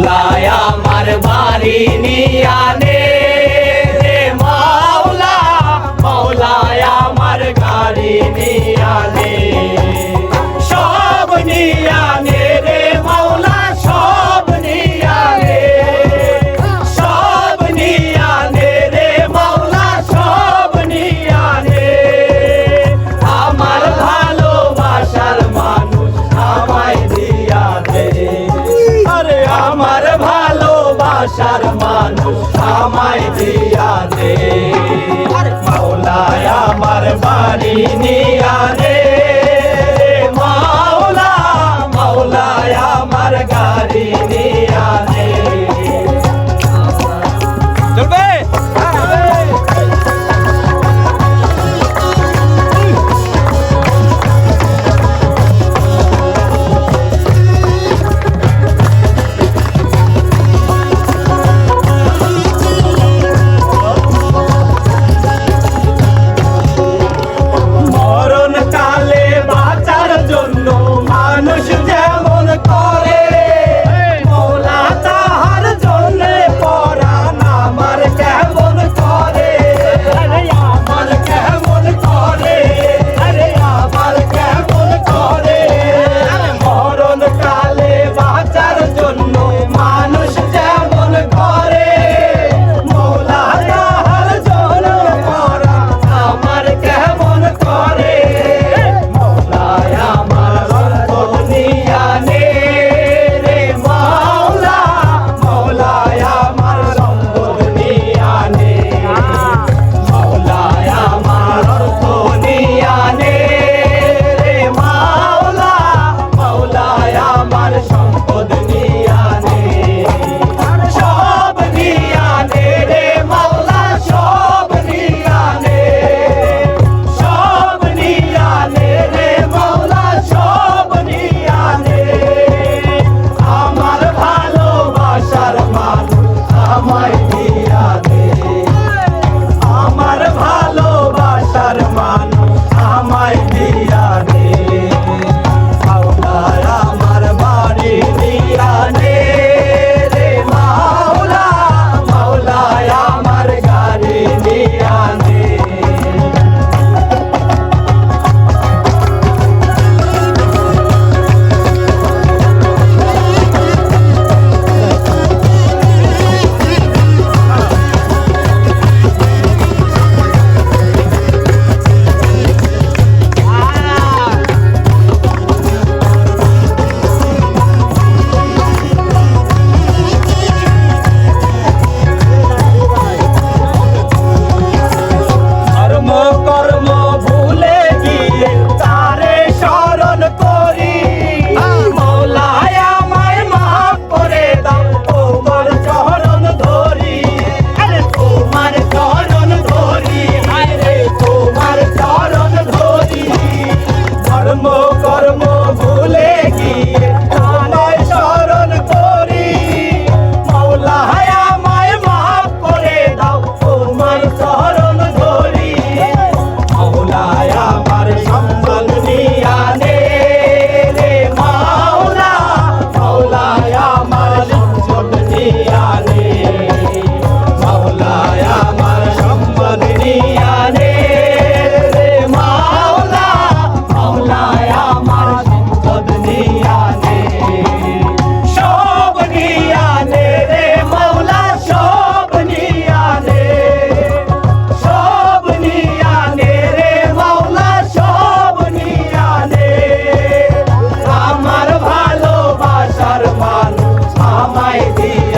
লাই আমার বাড়ি নিয়ানে রে মাওলা, মাওলায় আমার গাড়ি নিয়ানে, সব নিয়ানে রে মাওলা, সব নিয়ানে, সব নিয়ানে রে মাওলা, সব নিয়ানে। আমার ভালোবাসার মানুষ আমায় দিয়া দে, আরে আমার ভালোবাসার মানুষ আমায় দিয়া দে। মাওলায় আমার বাড়ি নিয়ানে মাওলা, মাওলায় আমার গাড়ি নিয়ানে। চলবে মানুষ যেমন করে মওলা তাহার জন্য পরাণ আমার কেমন করে, আমার কেমন করে, আমার কেমন করে। মরণ কালে বাঁচার জন্য মানুষ যেমন করে মওলা তাহার জন্য পরাণ আমার কেমন করে। মওলায় আমার নিয়ানে রে মাওলা, মাওলায় আমার সম্পদ নিয়ানে, মাওলায় আমার অর্থ নিয়ানে রে মাওলা, মাওলায় আমার সম্পদ নিয়ানে, সব নিয়ানে রে মাওলা, সব নিয়ানে, সব নিয়ানে রে মাওলা, সব নিয়ানে। আমার ভালোবাসার মানুষ আমায় দিয়া দে, আমার ভালোবাসার মানুষ আমায় দিয়া দে। মাওলায় আমার বাড়ি নিয়ানে রে মাওলা, মাওলায় আমার গাড়ি নিয়ানে। কর্ম ভুলে গিয়ে তারে স্মরণ করি, মওলায় আমায় মাফ করে দাও, তোমার চরণ ধরি, আরে তোমার চরণ ধরি, আরে তোমার চরণ ধরি। কর্ম কর্ম ভুলে গিয়ে তোমায় স্মরণ করি, মওলায় আমায় মাফ করে দাও, তোমার চরণ ধরি। মাওলায় আমার সম্পদ নিয়ানে রে মাওলা, মাওলায় আমার সম্পদ নিয়ানে, মাওলায় আমার সম্পদ নিয়ানে রে মাওলা, মাওলায় আমার সম্পদ নিয়ানে, সব নিয়ানে রে মাওলা, সব নিয়ানে, সব নিয়ানে রে মাওলা, সব নিয়ানে। আমার ভালোবাসার মানুষ আমায় দিয়া